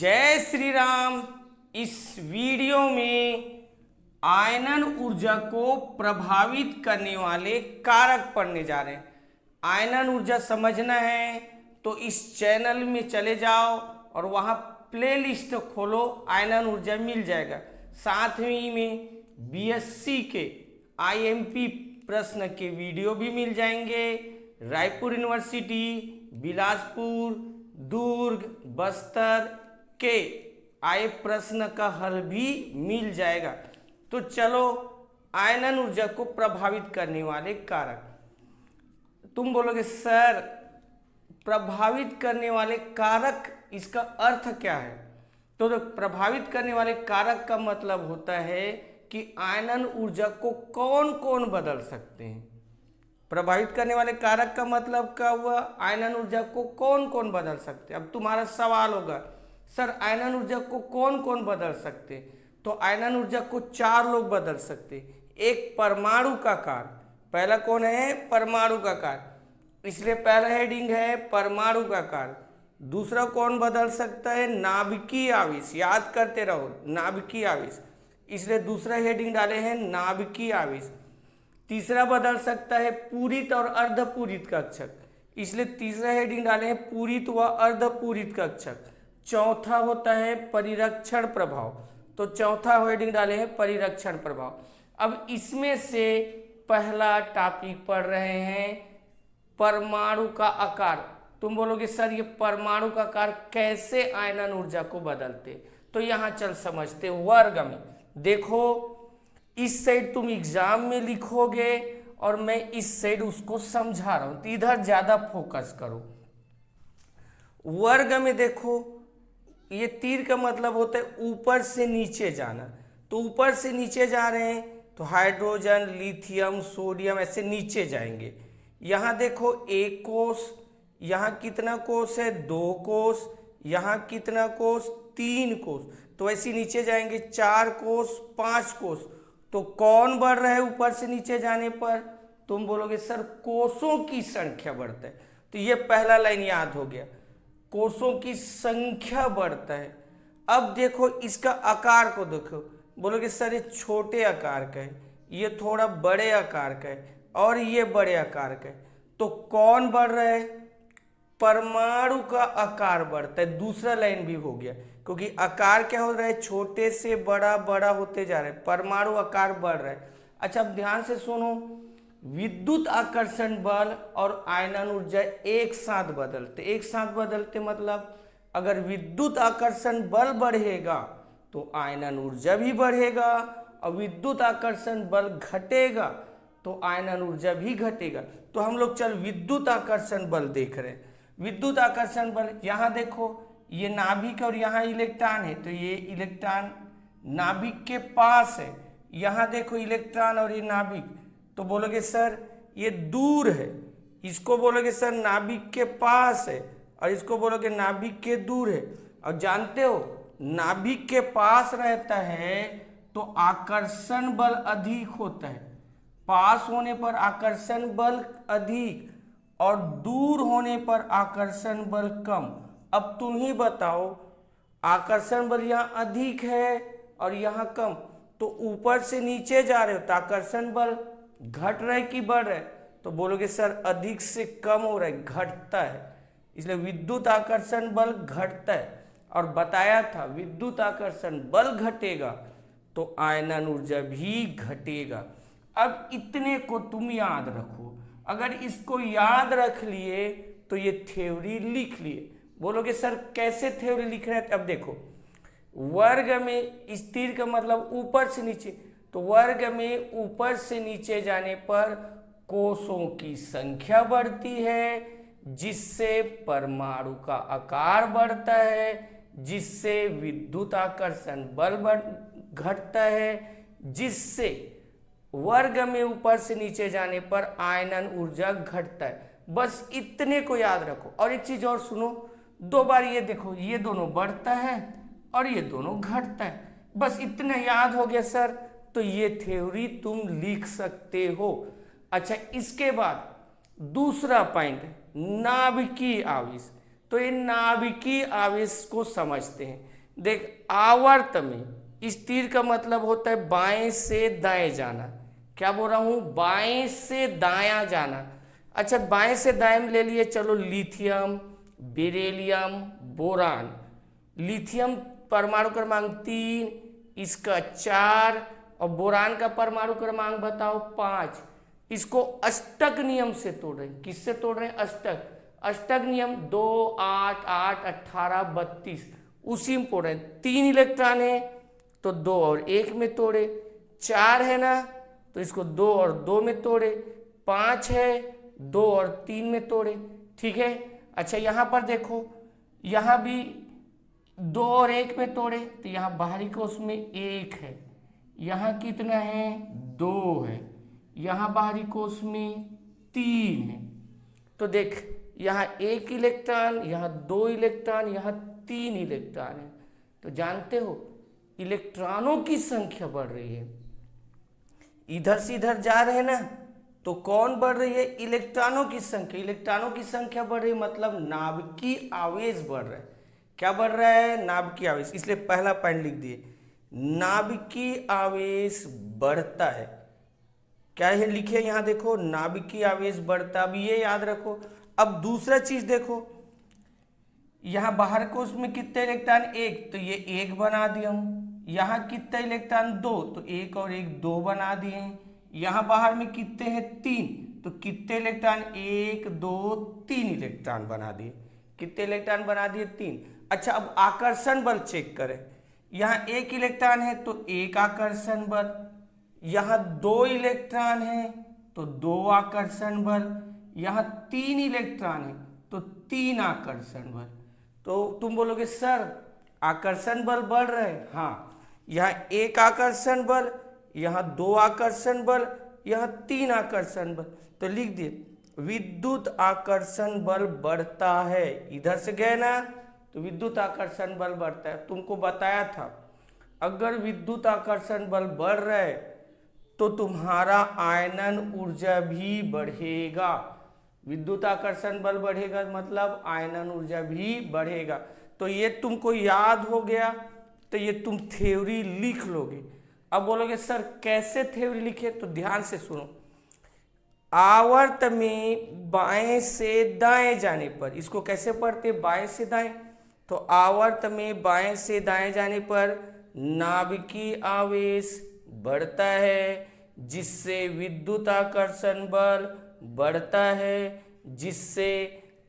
जय श्री राम। इस वीडियो में आयनन ऊर्जा को प्रभावित करने वाले कारक पढ़ने जा रहे हैं। आयनन ऊर्जा समझना है तो इस चैनल में चले जाओ और वहाँ प्लेलिस्ट खोलो, आयनन ऊर्जा मिल जाएगा। साथ ही में बीएससी के आईएमपी प्रश्न के वीडियो भी मिल जाएंगे। रायपुर यूनिवर्सिटी, बिलासपुर, दुर्ग, बस्तर के आए प्रश्न का हल भी मिल जाएगा। तो चलो, आयनन ऊर्जा को प्रभावित करने वाले कारक। तुम बोलोगे सर प्रभावित करने वाले कारक, इसका अर्थ क्या है? तो प्रभावित करने वाले कारक का मतलब होता है कि आयनन ऊर्जा को कौन कौन बदल सकते हैं। प्रभावित करने वाले कारक का मतलब क्या हुआ? आयनन ऊर्जा को कौन कौन बदल सकते हैं। अब तुम्हारा सवाल होगा सर आयनन ऊर्जा को कौन कौन बदल सकते हैं? तो आयनन ऊर्जा को 4 लोग बदल सकते हैं। एक परमाणु का कार, पहला कौन है? परमाणु का कार, इसलिए पहला हेडिंग है परमाणु का कार। दूसरा कौन बदल सकता है? नाभिकीय आवेश, याद करते रहो नाभिकीय आवेश, इसलिए दूसरा हेडिंग डाले हैं नाभिकीय आवेश। तीसरा बदल सकता है पूरित और अर्धपूरित कक्षक, इसलिए तीसरा हेडिंग डाले हैं पूरित व अर्धपूरित कक्षक। चौथा होता है परिरक्षण प्रभाव, तो चौथा हेडिंग डाले हैं परिरक्षण प्रभाव। अब इसमें से पहला टॉपिक पढ़ रहे हैं परमाणु का आकार। तुम बोलोगे सर ये परमाणु का आकार कैसे आयनन ऊर्जा को बदलते? तो यहाँ चल समझते। वर्ग में देखो, इस साइड तुम एग्जाम में लिखोगे और मैं इस साइड उसको समझा रहा हूं, तो इधर ज्यादा फोकस करो। वर्ग में देखो, ये तीर का मतलब होता है ऊपर से नीचे जाना, तो ऊपर से नीचे जा रहे हैं तो हाइड्रोजन, लिथियम, सोडियम ऐसे नीचे जाएंगे। यहाँ देखो एक कोष, यहाँ कितना कोष है? 2 कोष, यहाँ कितना कोष? 3 कोष, तो ऐसे नीचे जाएंगे 4 कोष, 5 कोष। तो कौन बढ़ रहा है ऊपर से नीचे जाने पर? तुम बोलोगे सर कोषों की संख्या बढ़ता है। तो ये पहला लाइन याद हो गया, कोषों की संख्या बढ़ता है। अब देखो इसका आकार को देखो, बोलोगे सर ये छोटे आकार का है, ये थोड़ा बड़े आकार का है और ये बड़े आकार का है। तो कौन बढ़ रहा है? परमाणु का आकार बढ़ता है। दूसरा लाइन भी हो गया, क्योंकि आकार क्या हो रहा है? छोटे से बड़ा बड़ा होते जा रहा है, परमाणु आकार बढ़ रहा है। अच्छा अब ध्यान से सुनो, विद्युत आकर्षण बल और आयनन ऊर्जा एक साथ बदलते। एक साथ बदलते मतलब अगर विद्युत आकर्षण बल बढ़ेगा तो आयनन ऊर्जा भी बढ़ेगा, और विद्युत आकर्षण बल घटेगा तो आयनन ऊर्जा भी घटेगा। तो हम लोग चल विद्युत आकर्षण बल देख रहे हैं। विद्युत आकर्षण बल, यहाँ देखो ये नाभिक और यहाँ इलेक्ट्रॉन है, तो ये इलेक्ट्रॉन नाभिक के पास है। यहाँ देखो इलेक्ट्रॉन और ये नाभिक, तो बोलोगे सर ये दूर है। इसको बोलोगे सर नाभिक के पास है, और इसको बोलोगे नाभिक के दूर है। और जानते हो नाभिक के पास रहता है तो आकर्षण बल अधिक होता है, पास होने पर आकर्षण बल अधिक और दूर होने पर आकर्षण बल कम। अब तुम ही बताओ, आकर्षण बल यहाँ अधिक है और यहाँ कम, तो ऊपर से नीचे जा रहे हो तो आकर्षण बल घट रहा है कि बढ़ रहा है? तो बोलोगे सर अधिक से कम हो रहा है, घटता है। इसलिए विद्युत आकर्षण बल घटता है, और बताया था विद्युत आकर्षण बल घटेगा तो आयनन ऊर्जा भी घटेगा। अब इतने को तुम याद रखो, अगर इसको याद रख लिए तो ये थ्योरी लिख लिए। बोलोगे सर कैसे थ्योरी लिख रहे हैं? अब देखो वर्ग में स्थिर का मतलब ऊपर से नीचे, तो वर्ग में ऊपर से नीचे जाने पर कोषों की संख्या बढ़ती है, जिससे परमाणु का आकार बढ़ता है, जिससे विद्युत आकर्षण बल घटता है, जिससे वर्ग में ऊपर से नीचे जाने पर आयनन ऊर्जा घटता है। बस इतने को याद रखो। और एक चीज और सुनो, 2 बार ये देखो, ये दोनों बढ़ता है और ये दोनों घटता है। बस इतना याद हो गया सर, तो ये थ्योरी तुम लिख सकते हो। अच्छा इसके बाद दूसरा पॉइंट नाभिकीय आवेश। तो ये नाभिकीय आवेश को समझते हैं। देख, आवर्त में इस तीर का मतलब होता है बाएं से दाएं जाना। क्या बोल रहा हूं? बाएं से दायां जाना। अच्छा, बाएं से दाएं में ले लिए, चलो लिथियम, बेरिलियम, बोरान। लिथियम परमाणु क्रमांक 3, इसका 4, और बोरान का परमाणु क्रमांक बताओ 5। इसको अष्टक नियम से तोड़ रहे हैं। किससे तोड़ रहे हैं? अष्टक। अष्टक नियम 2, 8, 8, 18, 32, उसी में तोड़ रहे हैं। 3 इलेक्ट्रॉन है तो 2 और 1 में तोड़े। 4 है ना, तो इसको 2 और 2 में तोड़े। 5 है, 2 और 3 में तोड़े। ठीक है। अच्छा, यहाँ पर देखो, यहाँ भी 2 और 1 में तोड़े, तो यहाँ बाहरी कोश में 1 है। यहाँ कितना है? 2 है। यहाँ बाहरी कोश में 3 है। तो देख, यहाँ 1 इलेक्ट्रॉन, यहाँ 2 इलेक्ट्रॉन, यहाँ 3 इलेक्ट्रॉन है। तो जानते हो इलेक्ट्रॉनों की संख्या बढ़ रही है। इधर से इधर जा रहे हैं ना, तो कौन बढ़ रही है? इलेक्ट्रॉनों की संख्या। इलेक्ट्रॉनों की संख्या बढ़ रही है, मतलब नाभिकीय आवेश बढ़ रहा है। क्या बढ़ रहा है? नाभिकीय आवेश। इसलिए पहला पॉइंट लिख दिए, नाभिकीय आवेश बढ़ता है। क्या है लिखे यहाँ? देखो, नाभिकीय आवेश बढ़ता। अब ये याद रखो। अब दूसरा चीज देखो, यहाँ बाहर कोश में कितने इलेक्ट्रॉन? 1, तो ये 1 बना दिया हम। यहाँ कितने इलेक्ट्रॉन? 2, तो 1 और 1 2 बना दिए। यहाँ बाहर में कितने हैं? 3, तो कितने इलेक्ट्रॉन? 1, 2, 3 इलेक्ट्रॉन बना दिए। कितने इलेक्ट्रॉन बना दिए? 3। अच्छा, अब आकर्षण बल चेक करें। यहाँ 1 इलेक्ट्रॉन है तो 1 आकर्षण बल। यहाँ 2 इलेक्ट्रॉन है तो 2 आकर्षण बल। यहाँ 3 इलेक्ट्रॉन है तो 3 आकर्षण बल। तो तुम बोलोगे सर आकर्षण बल बढ़ रहे हैं। हाँ, यहाँ 1 आकर्षण बल, यहाँ 2 आकर्षण बल, यहाँ 3 आकर्षण बल। तो लिख दिए, विद्युत आकर्षण बल बढ़ता है। इधर से गए ना, तो विद्युत आकर्षण बल बढ़ता है। तुमको बताया था, अगर विद्युत आकर्षण बल बढ़ रहा है तो तुम्हारा आयनन ऊर्जा भी बढ़ेगा। विद्युत आकर्षण बल बढ़ेगा मतलब आयनन ऊर्जा भी बढ़ेगा। तो ये तुमको याद हो गया, तो ये तुम थ्योरी लिख लोगे। अब बोलोगे सर कैसे थ्योरी लिखे? तो ध्यान से सुनो। आवर्त में बाएं से दाएं जाने पर, इसको कैसे पढ़ते? बाएं से दाएं। तो आवर्त में बाएं से दाएं जाने पर नाभिकीय आवेश बढ़ता है, जिससे विद्युत आकर्षण बल बढ़ता है, जिससे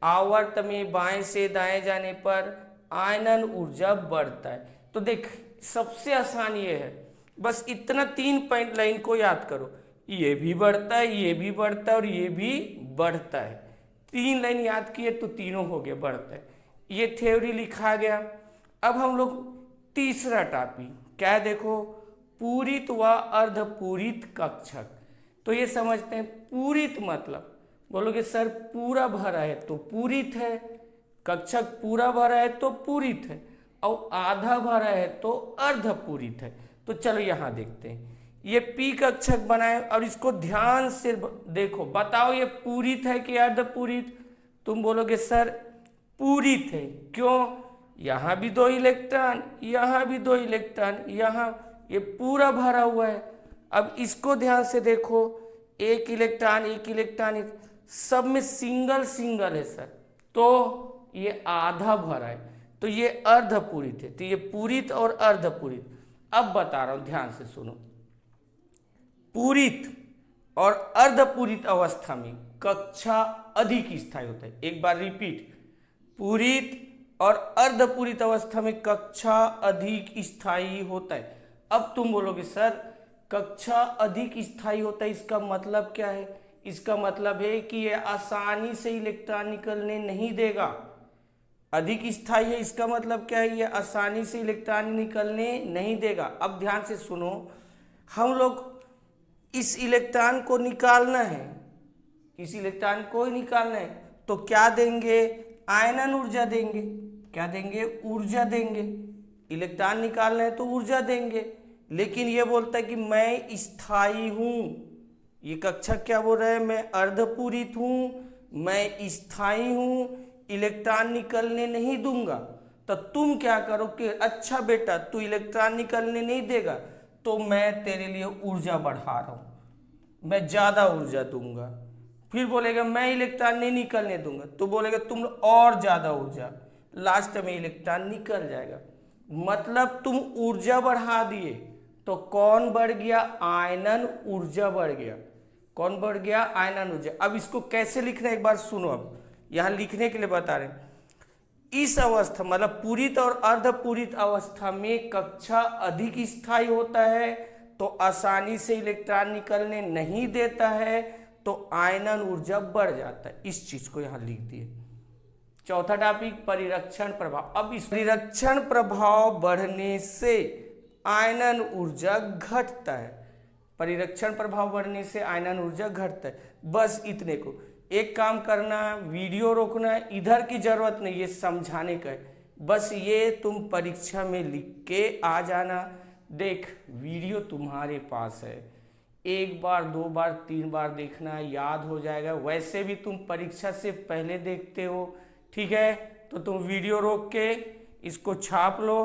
आवर्त में बाएं से दाएं जाने पर आयनन ऊर्जा बढ़ता है। तो देख, सबसे आसान ये है, बस इतना 3 पॉइंट लाइन को याद करो। ये भी बढ़ता है, ये भी बढ़ता है और ये भी बढ़ता है। 3 लाइन याद किए तो तीनों हो गए बढ़ता है। ये थ्योरी लिखा गया। अब हम लोग तीसरा टॉपिक क्या है? देखो, पूरित व अर्धपूरित कक्षक। तो ये समझते हैं, पूरित मतलब बोलोगे सर पूरा भरा है तो पूरित है, कक्षक पूरा भरा है तो पूरित है, और आधा भरा है तो अर्धपूरित है। तो चलो यहाँ देखते हैं। ये पी कक्षक बनाए और इसको ध्यान से देखो, बताओ ये पूरित है कि अर्धपूरित? तुम बोलोगे सर पूरित है। क्यों? यहाँ भी 2 इलेक्ट्रॉन, यहाँ भी 2 इलेक्ट्रॉन, यहाँ ये पूरा भरा हुआ है। अब इसको ध्यान से देखो, 1 इलेक्ट्रॉन 1 इलेक्ट्रॉन, सब में सिंगल सिंगल है सर, तो ये आधा भरा है, तो ये अर्धपूरित है। तो ये पूरित और अर्धपूरित। अब बता रहा हूं, ध्यान से सुनो। पूरित और अर्धपूरित अवस्था में कक्षा अधिक स्थायी होता है। एक बार रिपीट, पूरित और अर्धपूरित अवस्था में कक्षा अधिक स्थायी होता है। अब तुम बोलोगे सर कक्षा अधिक स्थायी होता है, इसका मतलब क्या है? इसका मतलब है कि यह आसानी से इलेक्ट्रॉन निकलने नहीं देगा। अधिक स्थायी है, इसका मतलब क्या है? यह आसानी से इलेक्ट्रॉन निकलने नहीं देगा। अब ध्यान से सुनो, हम लोग इस इलेक्ट्रॉन को निकालना है, इस इलेक्ट्रॉन को ही निकालना है, तो क्या देंगे? आयनन ऊर्जा देंगे। क्या देंगे? ऊर्जा देंगे। इलेक्ट्रॉन निकालना है तो ऊर्जा देंगे। लेकिन ये बोलता है कि मैं स्थायी हूँ। ये कक्षक क्या बोल रहा है? मैं अर्धपूरित हूँ, मैं स्थायी हूँ, इलेक्ट्रॉन निकलने नहीं दूंगा, तो तुम क्या करो कि अच्छा बेटा तू इलेक्ट्रॉन निकलने नहीं देगा तो मैं तेरे लिए ऊर्जा बढ़ा रहा हूँ, मैं ज़्यादा ऊर्जा दूंगा। फिर बोलेगा मैं इलेक्ट्रॉन नहीं निकलने दूंगा, तो बोलेगा तुम और ज़्यादा ऊर्जा, लास्ट में इलेक्ट्रॉन निकल जाएगा। मतलब तुम ऊर्जा बढ़ा दिए तो कौन बढ़ गया? आयनन ऊर्जा बढ़ गया। कौन बढ़ गया? आयनन ऊर्जा। अब इसको कैसे लिखना है एक बार सुनो। अब यहाँ लिखने के लिए बता रहे हैं, इस अवस्था मतलब पूरित और अर्धपूरित अवस्था में कक्षा अधिक स्थायी होता है तो आसानी से इलेक्ट्रॉन निकलने नहीं देता है, तो आयनन ऊर्जा बढ़ जाता है। इस चीज को यहाँ लिख दिए। चौथा टॉपिक परिरक्षण प्रभाव। अब इस परिरक्षण प्रभाव बढ़ने से आयनन ऊर्जा घटता है। परिरक्षण प्रभाव बढ़ने से आयनन ऊर्जा घटता है। बस इतने को एक काम करना, वीडियो रोकना, इधर की जरूरत नहीं, ये समझाने का है। बस ये तुम परीक्षा में लिख के आ जाना। देख वीडियो तुम्हारे पास है, एक बार 2 बार 3 बार देखना, याद हो जाएगा। वैसे भी तुम परीक्षा से पहले देखते हो, ठीक है? तो तुम वीडियो रोक के इसको छाप लो,